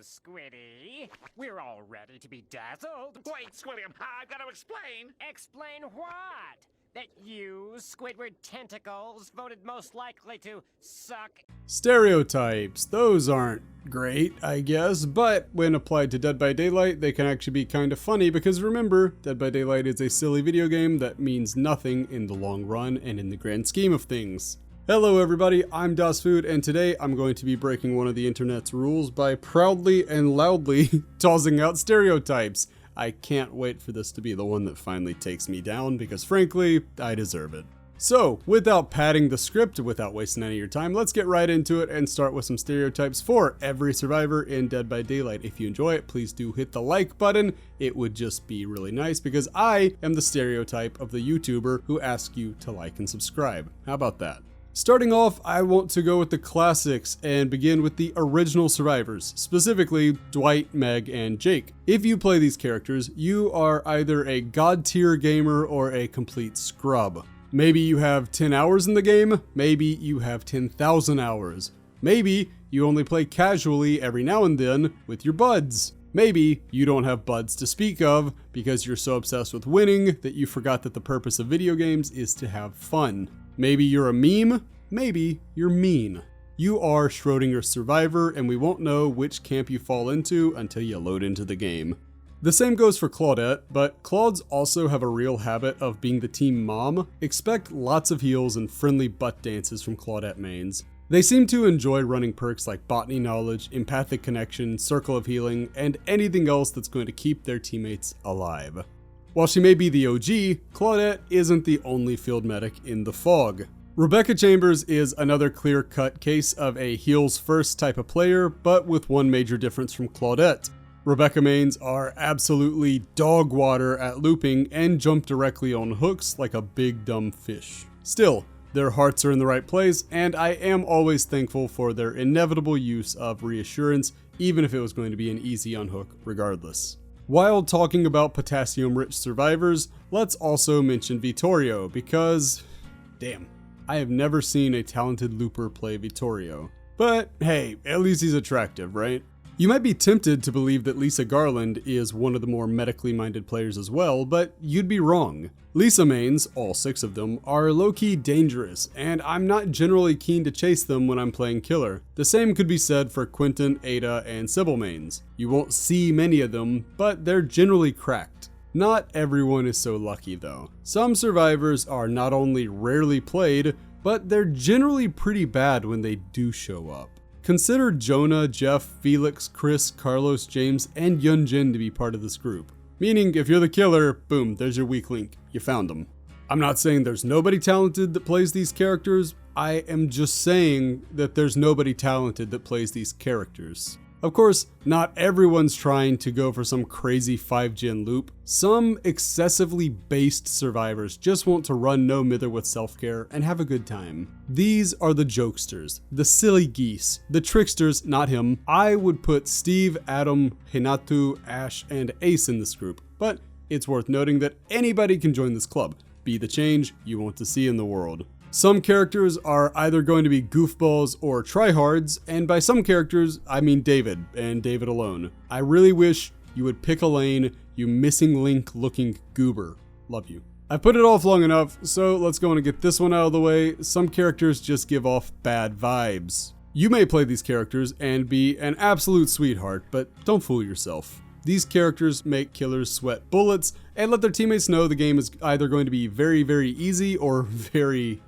Squiddy. We're all ready to be dazzled. Wait, Squiddy, I've got to explain. Explain what? That you, Squidward Tentacles, voted most likely to suck. Stereotypes. Those aren't great, I guess, but when applied to Dead by Daylight, they can actually be kind of funny because remember, Dead by Daylight is a silly video game that means nothing in the long run and in the grand scheme of things. Hello everybody, I'm DasFood, and today I'm going to be breaking one of the internet's rules by proudly and loudly tossing out stereotypes. I can't wait for this to be the one that finally takes me down because frankly, I deserve it. So, without padding the script, without wasting any of your time, let's get right into it and start with some stereotypes for every survivor in Dead by Daylight. If you enjoy it, please do hit the like button. It would just be really nice because I am the stereotype of the YouTuber who asks you to like and subscribe. How about that? Starting off, I want to go with the classics and begin with the original survivors, specifically Dwight, Meg, and Jake. If you play these characters, you are either a god tier gamer or a complete scrub. Maybe you have 10 hours in the game, maybe you have 10,000 hours. Maybe you only play casually every now and then with your buds. Maybe you don't have buds to speak of because you're so obsessed with winning that you forgot that the purpose of video games is to have fun. Maybe you're a meme, maybe you're mean. You are Schrodinger's survivor and we won't know which camp you fall into until you load into the game. The same goes for Claudette, but Claudes also have a real habit of being the team mom. Expect lots of heals and friendly butt dances from Claudette mains. They seem to enjoy running perks like Botany Knowledge, Empathic Connection, Circle of Healing, and anything else that's going to keep their teammates alive. While she may be the OG, Claudette isn't the only field medic in the fog. Rebecca Chambers is another clear-cut case of a heals-first type of player, but with one major difference from Claudette. Rebecca mains are absolutely dog water at looping and jump directly on hooks like a big dumb fish. Still, their hearts are in the right place, and I am always thankful for their inevitable use of reassurance, even if it was going to be an easy unhook regardless. While talking about potassium-rich survivors, let's also mention Vittorio, because, damn, I have never seen a talented looper play Vittorio. But hey, at least he's attractive, right? You might be tempted to believe that Lisa Garland is one of the more medically minded players as well, but you'd be wrong. Lisa mains, all 6 of them, are low-key dangerous, and I'm not generally keen to chase them when I'm playing killer. The same could be said for Quentin, Ada, and Sybil mains. You won't see many of them, but they're generally cracked. Not everyone is so lucky though. Some survivors are not only rarely played, but they're generally pretty bad when they do show up. Consider Jonah, Jeff, Felix, Chris, Carlos, James, and Yunjin to be part of this group. Meaning, if you're the killer, boom, there's your weak link. You found them. I'm not saying there's nobody talented that plays these characters. I am just saying that there's nobody talented that plays these characters. Of course, not everyone's trying to go for some crazy 5-gen loop. Some excessively based survivors just want to run no mither with self-care and have a good time. These are the jokesters, the silly geese, the tricksters, not him. I would put Steve, Adam, Hinatu, Ash, and Ace in this group, but it's worth noting that anybody can join this club. Be the change you want to see in the world. Some characters are either going to be goofballs or tryhards, and by some characters, I mean David, and David alone. I really wish you would pick a lane, you missing link looking goober. Love you. I put it off long enough, so let's go and get this one out of the way. Some characters just give off bad vibes. You may play these characters and be an absolute sweetheart, but don't fool yourself. These characters make killers sweat bullets and let their teammates know the game is either going to be very, very easy or very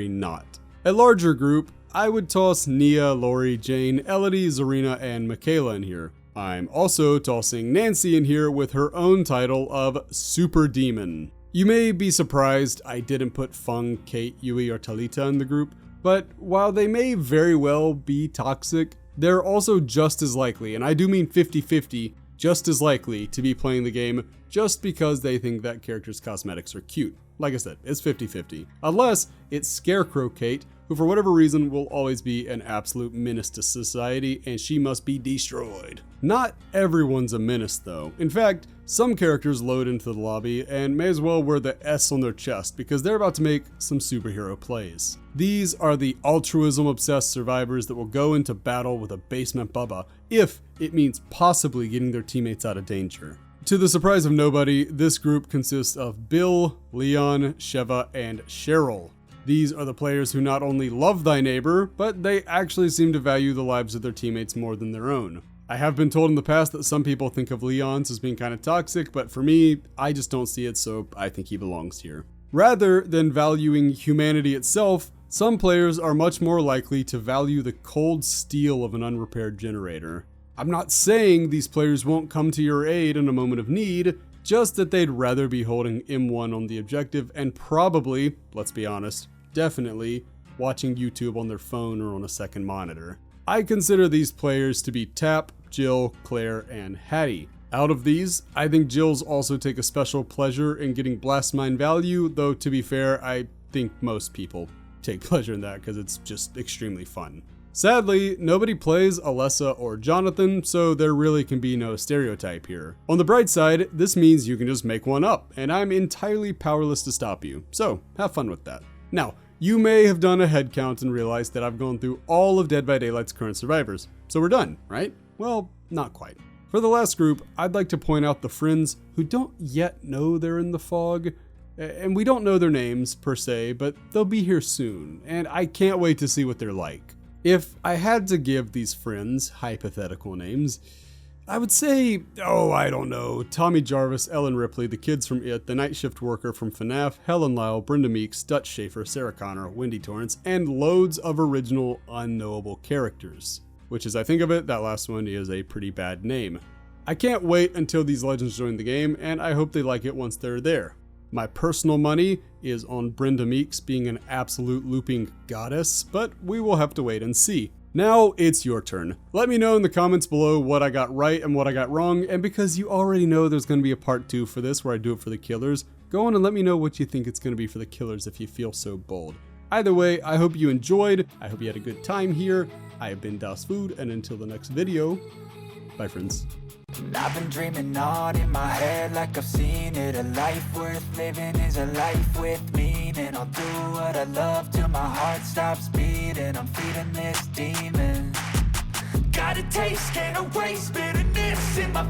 not. A larger group, I would toss Nia, Lori, Jane, Elodie, Zarina, and Michaela in here. I'm also tossing Nancy in here with her own title of Super Demon. You may be surprised I didn't put Fung, Kate, Yui, or Talita in the group, but while they may very well be toxic, they're also just as likely, and I do mean 50-50, just as likely to be playing the game just because they think that character's cosmetics are cute. Like I said, it's 50-50. Unless it's Scarecrow Kate, who for whatever reason will always be an absolute menace to society and she must be destroyed. Not everyone's a menace though. In fact, some characters load into the lobby and may as well wear the S on their chest because they're about to make some superhero plays. These are the altruism-obsessed survivors that will go into battle with a basement Bubba if it means possibly getting their teammates out of danger. To the surprise of nobody, this group consists of Bill, Leon, Sheva, and Cheryl. These are the players who not only love thy neighbor, but they actually seem to value the lives of their teammates more than their own. I have been told in the past that some people think of Leon's as being kind of toxic, but for me, I just don't see it, so I think he belongs here. Rather than valuing humanity itself, some players are much more likely to value the cold steel of an unrepaired generator. I'm not saying these players won't come to your aid in a moment of need, just that they'd rather be holding M1 on the objective and probably, let's be honest, definitely watching YouTube on their phone or on a second monitor. I consider these players to be Tap, Jill, Claire, and Hattie. Out of these, I think Jill's also take a special pleasure in getting blast mine value, though to be fair, I think most people take pleasure in that because it's just extremely fun. Sadly, nobody plays Alessa or Jonathan, so there really can be no stereotype here. On the bright side, this means you can just make one up, and I'm entirely powerless to stop you, so have fun with that. Now, you may have done a head count and realized that I've gone through all of Dead by Daylight's current survivors, so we're done, right? Well, not quite. For the last group, I'd like to point out the friends who don't yet know they're in the fog, and we don't know their names per se, but they'll be here soon, and I can't wait to see what they're like. If I had to give these friends hypothetical names, I would say, I don't know, Tommy Jarvis, Ellen Ripley, the kids from It, the night shift worker from FNAF, Helen Lyle, Brenda Meeks, Dutch Schaefer, Sarah Connor, Wendy Torrance, and loads of original unknowable characters. Which, as I think of it, that last one is a pretty bad name. I can't wait until these legends join the game, and I hope they like it once they're there. My personal money is on Brenda Meeks being an absolute looping goddess, but we will have to wait and see. Now it's your turn. Let me know in the comments below what I got right and what I got wrong, and because you already know there's going to be a part 2 for this where I do it for the killers, go on and let me know what you think it's going to be for the killers if you feel so bold. Either way, I hope you enjoyed, I hope you had a good time here. I have been Das Food, and until the next video, bye friends. I've been dreaming on in my head like I've seen it. A life worth living is a life with meaning. I'll do what I love till my heart stops beating. I'm feeding this demon. Got a taste, can't erase bitterness in my